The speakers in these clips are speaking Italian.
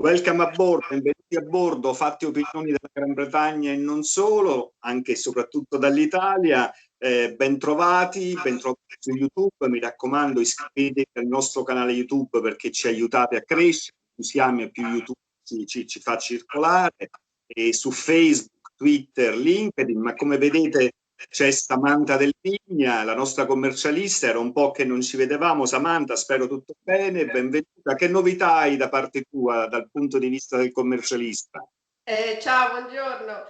Welcome a bordo, benvenuti a bordo, fatti opinioni della Gran Bretagna e non solo, anche e soprattutto dall'Italia. Bentrovati su YouTube, mi raccomando iscrivetevi al nostro canale YouTube perché ci aiutate a crescere, più siamo e più YouTube ci fa circolare, e su Facebook, Twitter, LinkedIn, ma come vedete c'è Samantha Del Vigna, la nostra commercialista, era un po' che non ci vedevamo. Samantha, spero tutto bene, benvenuta. Che novità hai da parte tua dal punto di vista del commercialista? Ciao, buongiorno.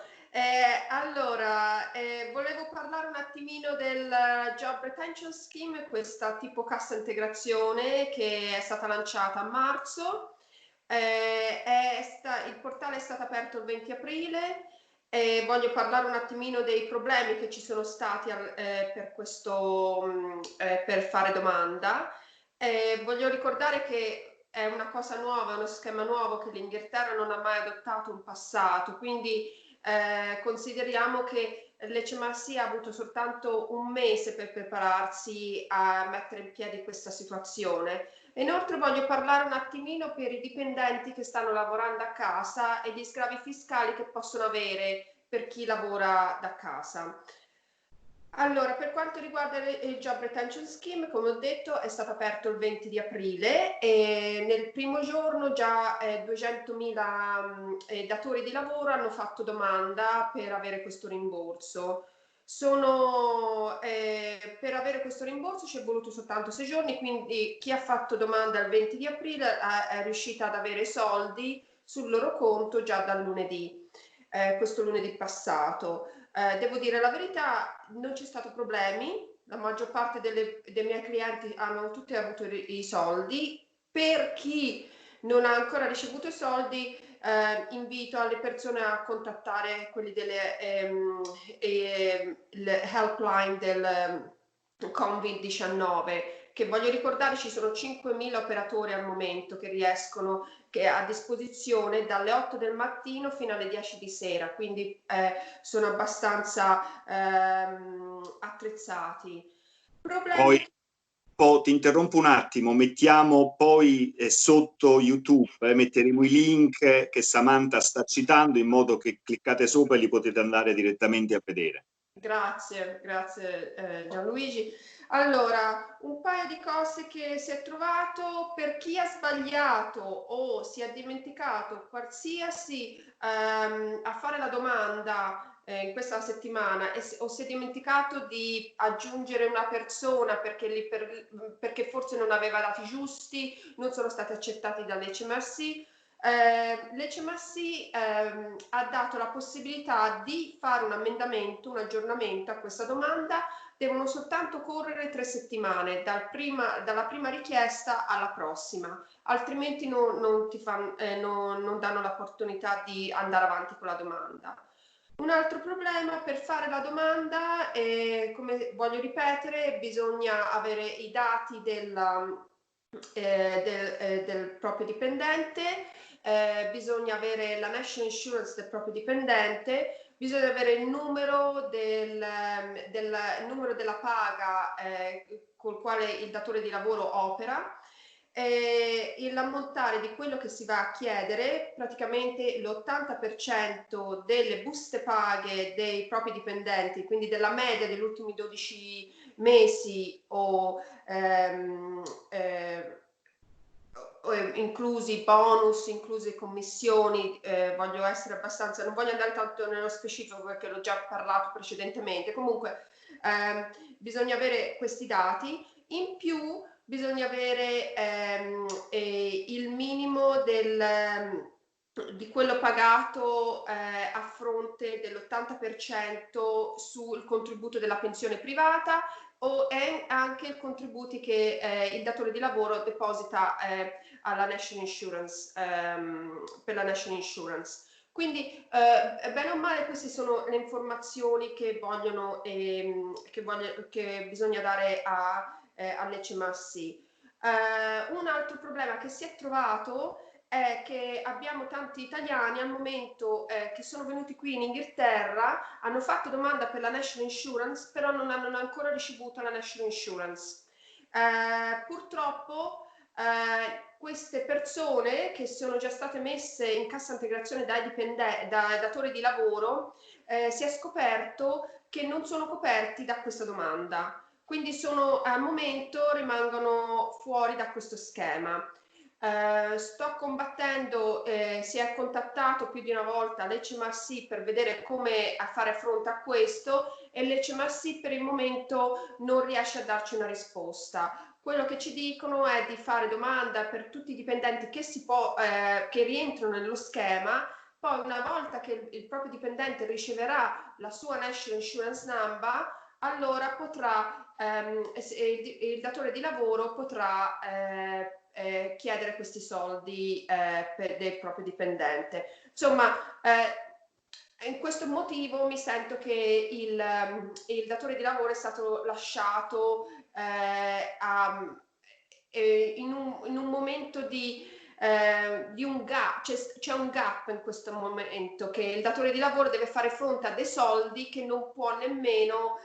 Volevo parlare un attimino del Job Retention Scheme, questa tipo cassa integrazione che è stata lanciata a marzo. Il portale è stato aperto il 20 aprile e voglio parlare un attimino dei problemi che ci sono stati per fare domanda. Voglio ricordare che è una cosa nuova, uno schema nuovo che l'Inghilterra non ha mai adottato in passato, quindi consideriamo che l'HMRC ha avuto soltanto un mese per prepararsi a mettere in piedi questa situazione. Inoltre voglio parlare un attimino per i dipendenti che stanno lavorando a casa e gli sgravi fiscali che possono avere per chi lavora da casa. Allora, per quanto riguarda il Job Retention Scheme, come ho detto, è stato aperto il 20 di aprile e nel primo giorno già 200.000 datori di lavoro hanno fatto domanda per avere questo rimborso. Per avere questo rimborso ci è voluto soltanto 6 giorni, quindi chi ha fatto domanda il 20 di aprile è riuscita ad avere soldi sul loro conto già dal lunedì, questo lunedì passato. Devo dire la verità, non c'è stato problemi, la maggior parte dei miei clienti hanno tutti avuto i soldi. Per chi non ha ancora ricevuto i soldi, invito alle persone a contattare quelli il helpline del Covid-19, che voglio ricordare ci sono 5.000 operatori al momento che a disposizione dalle 8 del mattino fino alle 10 di sera, quindi sono abbastanza attrezzati. Poi Problemi? ti interrompo un attimo, mettiamo poi sotto YouTube, metteremo i link che Samantha sta citando in modo che cliccate sopra e li potete andare direttamente a vedere. Grazie, Gianluigi. Allora, un paio di cose che si è trovato per chi ha sbagliato o si è dimenticato qualsiasi a fare la domanda in questa settimana o si è dimenticato di aggiungere una persona perché forse non aveva dati giusti, non sono stati accettati dall'HMRC. L'HMRC ha dato la possibilità di fare un ammendamento, un aggiornamento a questa domanda. Devono soltanto correre 3 settimane dalla prima richiesta alla prossima, altrimenti non danno l'opportunità di andare avanti con la domanda. Un altro problema per fare la domanda, come voglio ripetere, bisogna avere i dati del proprio dipendente, bisogna avere la national insurance del proprio dipendente, bisogna avere il numero della paga col quale il datore di lavoro opera, l'ammontare di quello che si va a chiedere, praticamente l'80% delle buste paghe dei propri dipendenti, quindi della media degli ultimi 12 mesi inclusi bonus, incluse commissioni. Voglio essere abbastanza, non voglio andare tanto nello specifico perché l'ho già parlato precedentemente. Comunque bisogna avere questi dati. In più bisogna avere il minimo di quello pagato a fronte dell'80% sul contributo della pensione privata e anche i contributi che il datore di lavoro deposita alla National Insurance, per la National Insurance. Quindi bene o male queste sono le informazioni che che bisogna dare all'HMRC. Un altro problema che si è trovato è che abbiamo tanti italiani al momento che sono venuti qui in Inghilterra, hanno fatto domanda per la National Insurance, però non hanno ancora ricevuto la National Insurance. Purtroppo queste persone che sono già state messe in cassa integrazione dai datori di lavoro, si è scoperto che non sono coperti da questa domanda, quindi al momento rimangono fuori da questo schema. Sto combattendo, si è contattato più di una volta l'HMRC per vedere come fare fronte a questo, e l'HMRC per il momento non riesce a darci una risposta. Quello che ci dicono è di fare domanda per tutti i dipendenti che rientrano nello schema. Poi, una volta che il proprio dipendente riceverà la sua National Insurance Number, allora il datore di lavoro potrà chiedere questi soldi del proprio dipendente. Insomma, in questo motivo mi sento che il datore di lavoro è stato lasciato in un momento di un gap, c'è un gap in questo momento, che il datore di lavoro deve fare fronte a dei soldi che non può nemmeno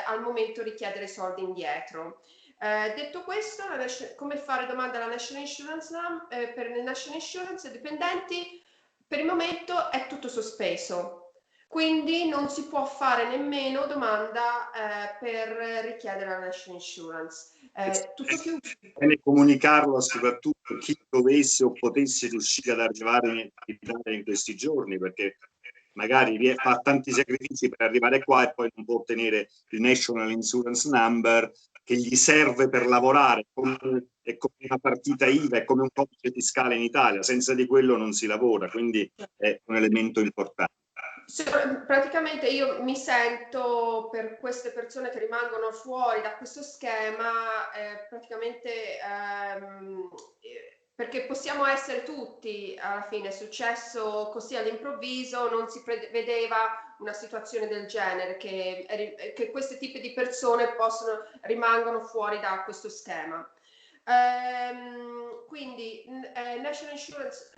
al momento richiedere soldi indietro. Detto questo, come fare domanda alla National Insurance per le National Insurance dipendenti, per il momento è tutto sospeso, quindi non si può fare nemmeno domanda per richiedere la National Insurance. Tutto chiuso. Bene comunicarlo soprattutto a chi dovesse o potesse riuscire ad arrivare in Italia in questi giorni, perché magari fa tanti sacrifici per arrivare qua e poi non può ottenere il National Insurance Number che gli serve per lavorare, è come una partita IVA, è come un codice fiscale in Italia, senza di quello non si lavora, quindi è un elemento importante. Praticamente io mi sento, per queste persone che rimangono fuori da questo schema, perché possiamo essere tutti, alla fine è successo così all'improvviso, non si prevedeva una situazione del genere, che questi tipi di persone rimangono fuori da questo schema. Quindi National Insurance,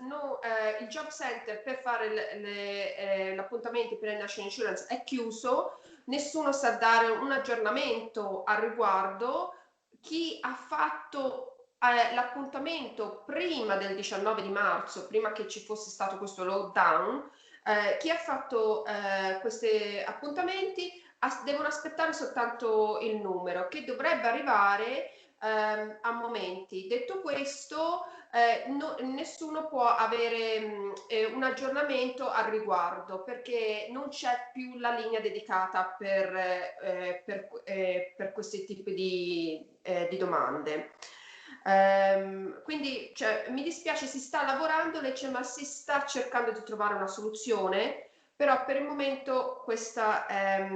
il Job Center per fare l'appuntamento per il National Insurance è chiuso, nessuno sa dare un aggiornamento al riguardo. Chi ha fatto l'appuntamento prima del 19 di marzo, prima che ci fosse stato questo lockdown, chi ha fatto questi appuntamenti devono aspettare soltanto il numero, che dovrebbe arrivare a momenti. Detto questo, nessuno può avere un aggiornamento al riguardo, perché non c'è più la linea dedicata per questi tipi di domande. Quindi mi dispiace, si sta lavorando, l'HMRC sta cercando di trovare una soluzione, però per il momento questo è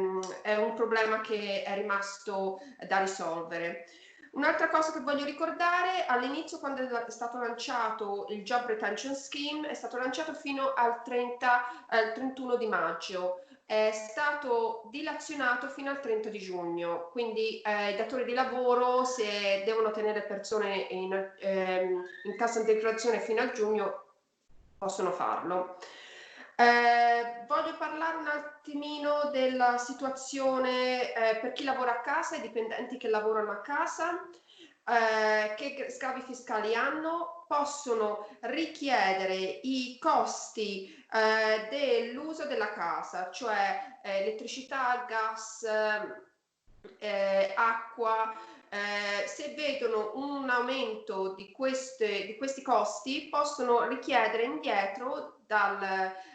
un problema che è rimasto da risolvere. Un'altra cosa che voglio ricordare, all'inizio, quando è stato lanciato il Job Retention Scheme, è stato lanciato fino al 31 di maggio, è stato dilazionato fino al 30 di giugno, quindi i datori di lavoro, se devono tenere persone in cassa integrazione fino a giugno, possono farlo. Voglio parlare un attimino della situazione per chi lavora a casa, i dipendenti che lavorano a casa, che scavi fiscali hanno, possono richiedere i costi dell'uso della casa, cioè elettricità, gas, acqua. Se vedono un aumento di questi costi, possono richiedere indietro dall'HMRC,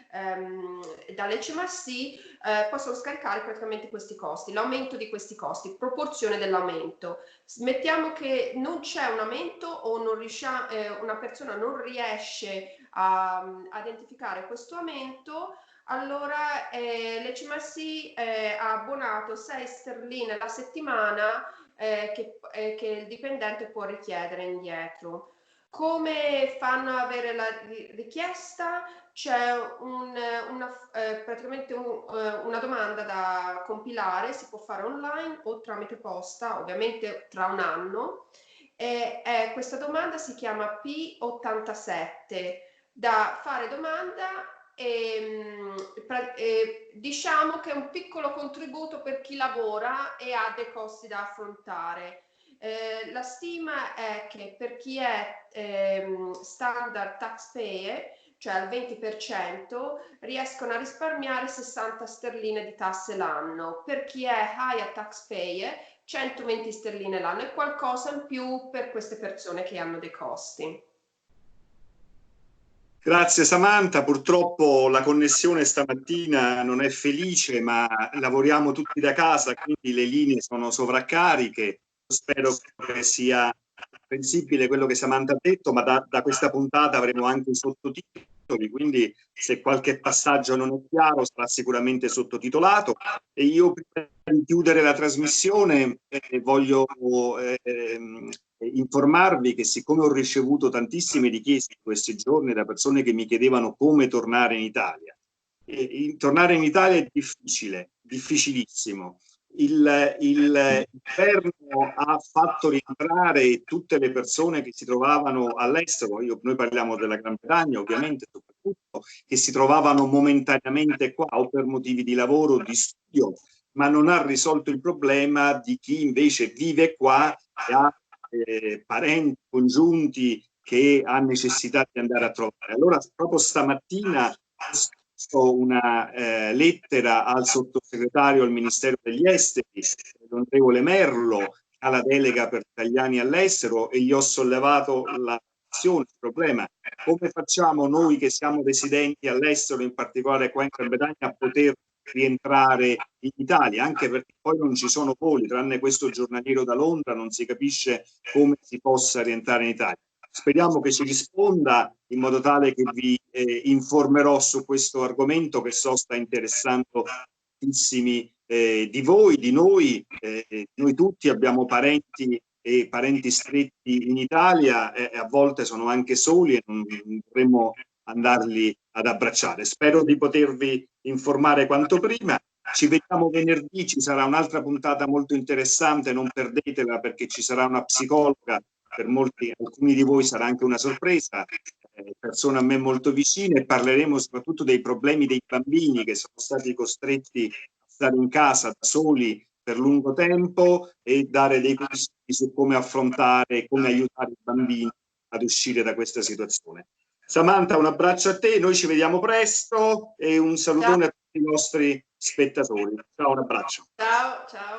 possono scaricare praticamente questi costi, l'aumento di questi costi, proporzione dell'aumento. Mettiamo che non c'è un aumento o una persona non riesce a identificare questo aumento, allora l'HMRC ha abbonato 6 sterline alla settimana che il dipendente può richiedere indietro. Come fanno a avere la richiesta? C'è praticamente una domanda da compilare, si può fare online o tramite posta, ovviamente tra un anno. Questa domanda si chiama P87, da fare domanda. Diciamo che è un piccolo contributo per chi lavora e ha dei costi da affrontare. La stima è che per chi è standard taxpayer, cioè al 20%, riescono a risparmiare 60 sterline di tasse l'anno. Per chi è higher taxpayer, 120 sterline l'anno, e qualcosa in più per queste persone che hanno dei costi. Grazie Samantha, purtroppo la connessione stamattina non è felice, ma lavoriamo tutti da casa, quindi le linee sono sovraccariche. Spero che sia comprensibile quello che Samantha ha detto, ma da questa puntata avremo anche i sottotitoli, quindi se qualche passaggio non è chiaro sarà sicuramente sottotitolato. E io, prima di chiudere la trasmissione, voglio informarvi che, siccome ho ricevuto tantissime richieste in questi giorni da persone che mi chiedevano come tornare in Italia, tornare in Italia è difficile, difficilissimo. Il governo ha fatto rientrare tutte le persone che si trovavano all'estero, noi parliamo della Gran Bretagna ovviamente, soprattutto, che si trovavano momentaneamente qua o per motivi di lavoro o di studio, ma non ha risolto il problema di chi invece vive qua e ha parenti, congiunti che ha necessità di andare a trovare. Allora, proprio stamattina ho scritto una lettera al sottosegretario al Ministero degli Esteri, l'onorevole Merlo, che ha la delega per gli italiani all'estero, e gli ho sollevato la questione, il problema: come facciamo noi che siamo residenti all'estero, in particolare qua in Gran Bretagna, a poter rientrare in Italia, anche perché poi non ci sono voli, tranne questo giornaliero da Londra, non si capisce come si possa rientrare in Italia. Speriamo che ci risponda, in modo tale che vi informerò su questo argomento che so sta interessando tantissimi di voi, di noi. Noi tutti abbiamo parenti e parenti stretti in Italia, e a volte sono anche soli e non dovremmo andarli ad abbracciare. Spero di potervi informare quanto prima. Ci vediamo venerdì, ci sarà un'altra puntata molto interessante, non perdetela, perché ci sarà una psicologa, per alcuni di voi sarà anche una sorpresa, persone a me molto vicine, e parleremo soprattutto dei problemi dei bambini che sono stati costretti a stare in casa da soli per lungo tempo, e dare dei consigli su come affrontare e come aiutare i bambini ad uscire da questa situazione. Samantha, un abbraccio a te, noi ci vediamo presto, e un salutone a tutti i nostri spettatori. Ciao, un abbraccio. Ciao, ciao.